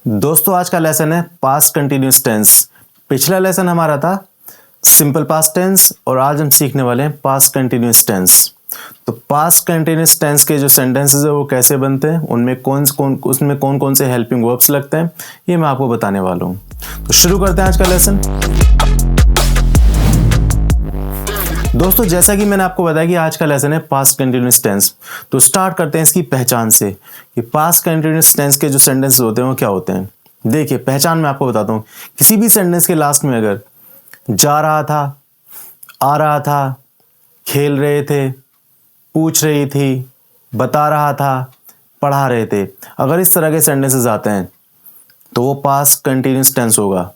दोस्तों आज का लेसन है पास्ट कंटिन्यूस टेंस। पिछला लेसन हमारा था सिंपल पास्ट टेंस और आज हम सीखने वाले हैं पास्ट कंटिन्यूस टेंस। तो पास्ट कंटिन्यूस टेंस के जो सेंटेंसेस है वो कैसे बनते हैं, उसमें कौन कौन से हेल्पिंग वर्ब्स लगते हैं, ये मैं आपको बताने वाला हूँ। तो शुरू करते हैं आज का लेसन। दोस्तों जैसा कि मैंने आपको बताया कि आज का लेसन है पास्ट कंटिन्यूस टेंस, तो स्टार्ट करते हैं इसकी पहचान से कि पास्ट कंटिन्यूस टेंस के जो सेंटेंसेस होते हैं वो क्या होते हैं। देखिए पहचान मैं आपको बताता हूँ। किसी भी सेंटेंस के लास्ट में अगर जा रहा था, आ रहा था, खेल रहे थे, पूछ रही थी, बता रहा था, पढ़ा रहे थे, अगर इस तरह के सेंटेंसेस आते हैं तो वो पास्ट कंटिन्यूस टेंस होगा।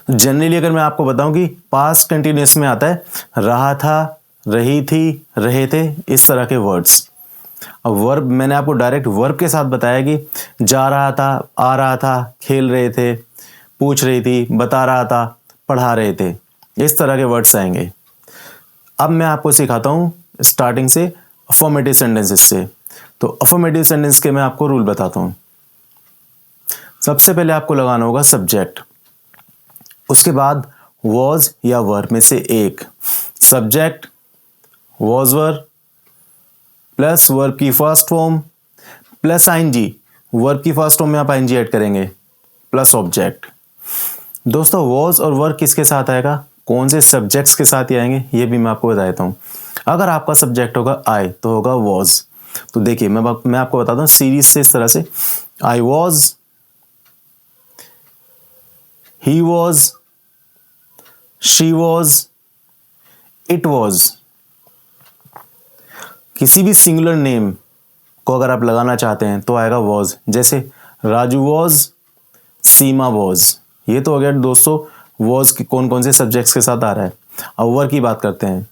जनरली अगर मैं आपको बताऊं कि पास्ट कंटिन्यूस में आता है रहा था, रही थी, रहे थे, इस तरह के वर्ड्स। अब वर्ब मैंने आपको डायरेक्ट वर्ब के साथ बताया कि जा रहा था, आ रहा था, खेल रहे थे, पूछ रही थी, बता रहा था, पढ़ा रहे थे, इस तरह के वर्ड्स आएंगे। अब मैं आपको सिखाता हूं स्टार्टिंग से अफर्मेटिव सेंटेंसेस से। तो अफर्मेटिव सेंटेंस के मैं आपको रूल बताता हूं। सबसे पहले आपको लगाना होगा सब्जेक्ट, उसके बाद वॉज या वर में से एक। Subject was were plus verb की first form plus ING, verb की फर्स्ट फॉर्म में आप आईएनजी ऐड करेंगे, प्लस ऑब्जेक्ट। दोस्तों वॉज और वर्ब किसके साथ आएगा, कौन से सब्जेक्ट्स के साथ ही आएंगे, ये भी मैं आपको बता देता हूं। अगर आपका सब्जेक्ट होगा आई तो होगा वॉज। तो देखिए मैं आपको बताता हूं सीरीज से, इस तरह से I was, he was, she was, it was. किसी भी सिंगुलर नेम को अगर आप लगाना चाहते हैं तो आएगा वॉज, जैसे राजू वॉज, सीमा वॉज। ये तो अगर दोस्तों वॉज के कौन कौन से सब्जेक्ट्स के साथ आ रहा है। अब वर की बात करते हैं।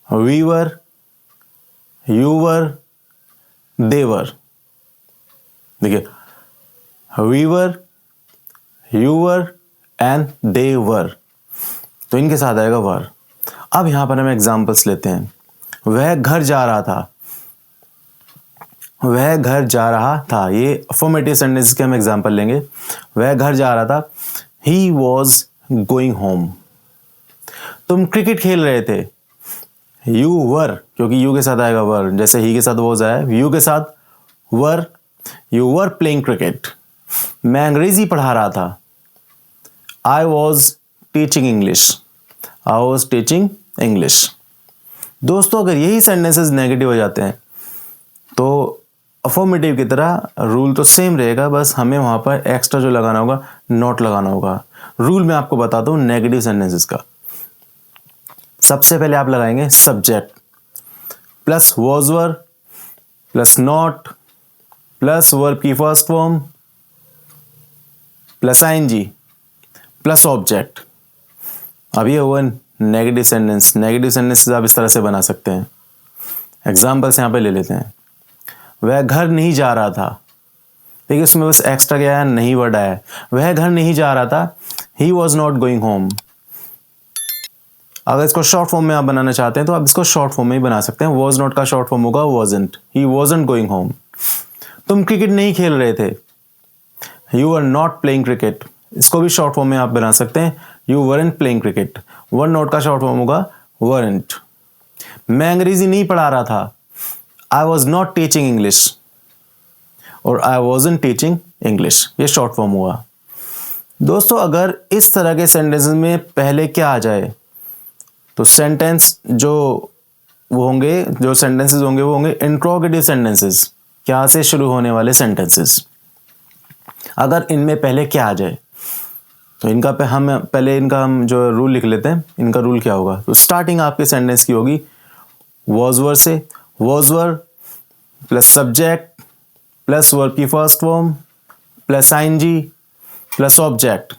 We were, you were, they were. देखिए we were, you were and they were, तो इनके साथ आएगा वर। अब यहां पर हम एग्जांपल्स लेते हैं। वह घर जा रहा था, वह घर जा रहा था, ये अफर्मेटिव सेंटेंस के हम एग्जांपल लेंगे। वह घर जा रहा था, ही वॉज गोइंग होम। तुम क्रिकेट खेल रहे थे, यू वर, क्योंकि यू के साथ आएगा वर, जैसे ही के साथ वॉज आया, यू के साथ वर, यू वर प्लेइंग क्रिकेट। मैं अंग्रेजी पढ़ा रहा था, I was teaching English, I was teaching English। दोस्तों अगर यही सेंटेंसेस नेगेटिव हो जाते हैं तो अफर्मेटिव की तरह रूल तो सेम रहेगा, बस हमें वहां पर एक्स्ट्रा जो लगाना होगा नॉट लगाना होगा। रूल मैं आपको बताता हूं नेगेटिव सेंटेंसेस का। सबसे पहले आप लगाएंगे subject plus was were plus not plus verb की first form plus ING plus object. अब ये हुआ नेगेटिव सेंटेंस। नेगेटिव सेंटेंसेस आप इस तरह से बना सकते हैं। एग्जांपल्स यहाँ पे ले लेते हैं। वह घर नहीं जा रहा था, देखिए उसमें बस एक्स्ट्रा क्या है, नहीं वर्ड आया। वह घर नहीं जा रहा था, he was not going home. अगर इसको शॉर्ट फॉर्म में आप बनाना चाहते हैं तो आप इसको शॉर्ट फॉर्म में ही बना सकते हैं। वॉज नॉट का शॉर्ट फॉर्म होगा wasn't, he wasn't going home. तुम क्रिकेट नहीं खेल रहे थे, you are not playing cricket, इसको भी शॉर्ट फॉर्म में आप बना सकते हैं, you weren't playing cricket. Were not का शॉर्ट फॉर्म होगा वरंट। मैं अंग्रेजी नहीं पढ़ा रहा था, I was not teaching English, और आई वॉजंट टीचिंग इंग्लिश, ये शॉर्ट फॉर्म हुआ। दोस्तों अगर इस तरह के सेंटेंसेस में पहले क्या आ जाए तो सेंटेंस जो होंगे वो होंगे इंट्रोगेटिव सेंटेंसेस, क्या से शुरू होने वाले सेंटेंसेस। अगर इनमें पहले क्या आ जाए तो इनका हम जो रूल लिख लेते हैं। इनका रूल क्या होगा, तो स्टार्टिंग आपके सेंटेंस की होगी वॉज वर से। Was were plus subject plus verb की first form plus ING plus object,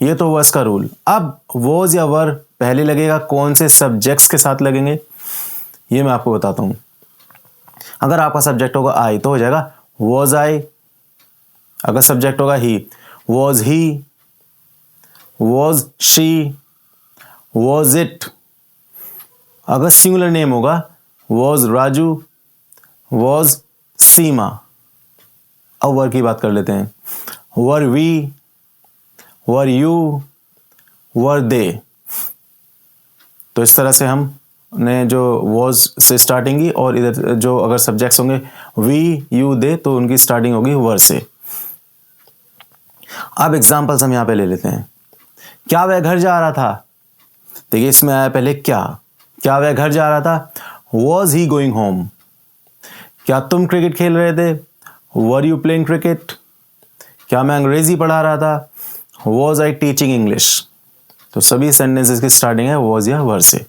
ये तो हुआ इसका रूल। अब वॉज या वर पहले लगेगा, कौन से सब्जेक्ट्स के साथ लगेंगे ये मैं आपको बताता हूं। अगर आपका सब्जेक्ट होगा आई तो हो जाएगा वॉज आई। अगर सब्जेक्ट होगा he, was he, was she, was it. अगर सिंगुलर नेम होगा वॉज राजू, वॉज सीमा। अब वर की बात कर लेते हैं। Were we, were you, were they. तो इस तरह से हमने जो वॉज से स्टार्टिंग की, और इधर जो अगर सब्जेक्ट्स होंगे वी, यू, दे, तो उनकी स्टार्टिंग होगी वर से। अब एग्जाम्पल्स हम यहाँ पे ले लेते हैं। क्या वह घर जा रहा था? देखिए इसमें आया पहले क्या वह घर जा रहा था? Was he going home. क्या तुम क्रिकेट खेल रहे थे? वर यू प्लेइंग क्रिकेट? क्या मैं अंग्रेजी पढ़ा रहा था? Was I teaching English? तो सभी सेंटेंसेस की स्टार्टिंग है वॉज या वर से।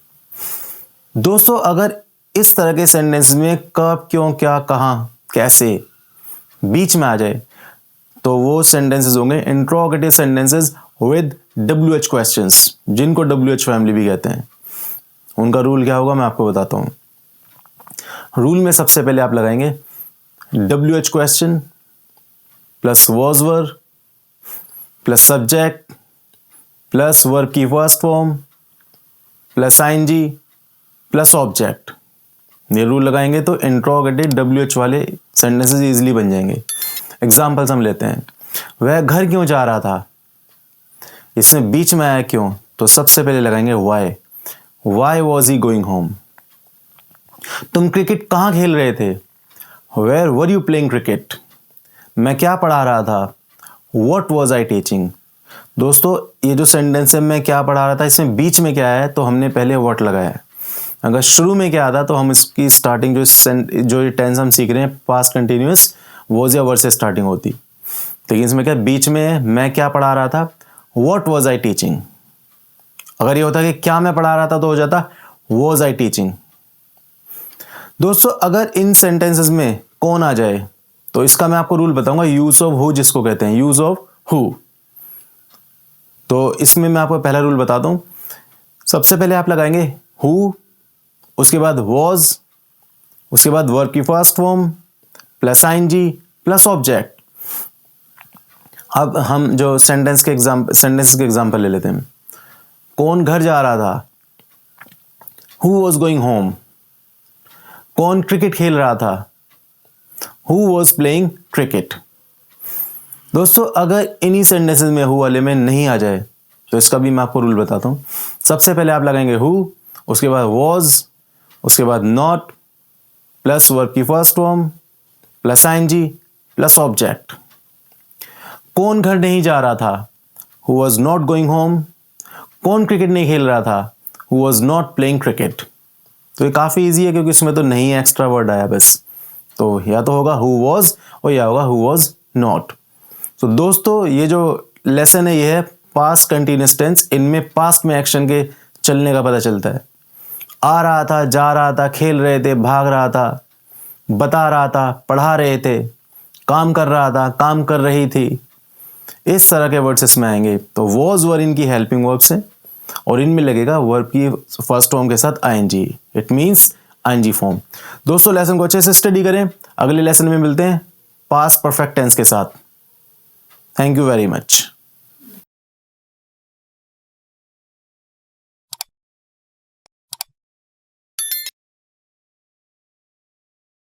दोस्तों अगर इस तरह के सेंटेंस में कब, क्यों, क्या, कहाँ, कैसे बीच में आ जाए तो वो सेंटेंसेस होंगे interrogative sentences with WH questions, जिनको WH फैमिली भी कहते हैं। उनका रूल क्या होगा मैं आपको बताता हूँ। रूल में सबसे पहले आप लगाएंगे WH question plus was were plus subject plus verb की first form plus ING plus object. ये रूल लगाएंगे तो इंट्रोगेटिव WH वाले सेंटेंसेस इजीली बन जाएंगे। एग्जाम्पल्स हम लेते हैं। वह घर क्यों जा रहा था? इसमें बीच में आया क्यों, तो सबसे पहले लगाएंगे why was he going home. तुम क्रिकेट कहाँ खेल रहे थे? Where were you playing cricket? मैं क्या पढ़ा रहा था? What was I teaching? दोस्तों ये जो सेंटेंस है मैं क्या पढ़ा रहा था, इसमें बीच में क्या है तो हमने पहले वॉट लगाया है। अगर शुरू में क्या आता तो हम इसकी स्टार्टिंग जो टेंस हम सीख रहे हैं पास्ट कंटिन्यूअस वॉज या वर से स्टार्टिंग होती। लेकिन इसमें क्या बीच में मैं क्या पढ़ा रहा था, वॉट वॉज आई टीचिंग। अगर ये होता कि क्या मैं पढ़ा रहा था तो हो जाता वॉज आई टीचिंग। दोस्तों अगर इन सेंटेंसेस में कौन आ जाए तो इसका मैं आपको रूल बताऊंगा, यूज ऑफ हु जिसको कहते हैं, यूज ऑफ हु। तो इसमें मैं आपको पहला रूल बताता हूं। सबसे पहले आप लगाएंगे हु, उसके बाद वॉज, उसके बाद वर्ब की first form plus ING plus object. अब हम जो सेंटेंसेस के एग्जांपल ले लेते हैं। कौन घर जा रहा था? Who was going home. कौन क्रिकेट खेल रहा था? Who was playing cricket. दोस्तों अगर इन्हीं सेंटेंसेस में हु वाले में नहीं आ जाए तो इसका भी मैं आपको रूल बताता हूं। सबसे पहले आप लगाएंगे हु, उसके बाद वॉज, उसके बाद नॉट प्लस वर्ब की first form plus ING plus object. कौन घर नहीं जा रहा था? Who was not going home. कौन क्रिकेट नहीं खेल रहा था? Who was not playing cricket. तो ये काफ़ी इजी है क्योंकि इसमें तो नहीं एक्स्ट्रा वर्ड आया बस। तो या तो होगा हु वॉज और या होगा हु वॉज नॉट। तो दोस्तों ये जो लेसन है ये है पास्ट कंटिन्यूअस टेंस। इनमें पास्ट में एक्शन के चलने का पता चलता है। आ रहा था, जा रहा था, खेल रहे थे, भाग रहा था, बता रहा था, पढ़ा रहे थे, काम कर रहा था, काम कर रही थी, इस तरह के वर्ड्स इसमें आएंगे। तो वॉज वर इनकी हेल्पिंग वर्ब्स हैं और इनमें लगेगा वर्ब की फर्स्ट फॉर्म के साथ ING। It means ING form. दोस्तों लेसन को अच्छे से स्टडी करें। अगले लेसन में मिलते हैं पास्ट परफेक्ट टेंस के साथ। Thank you very much.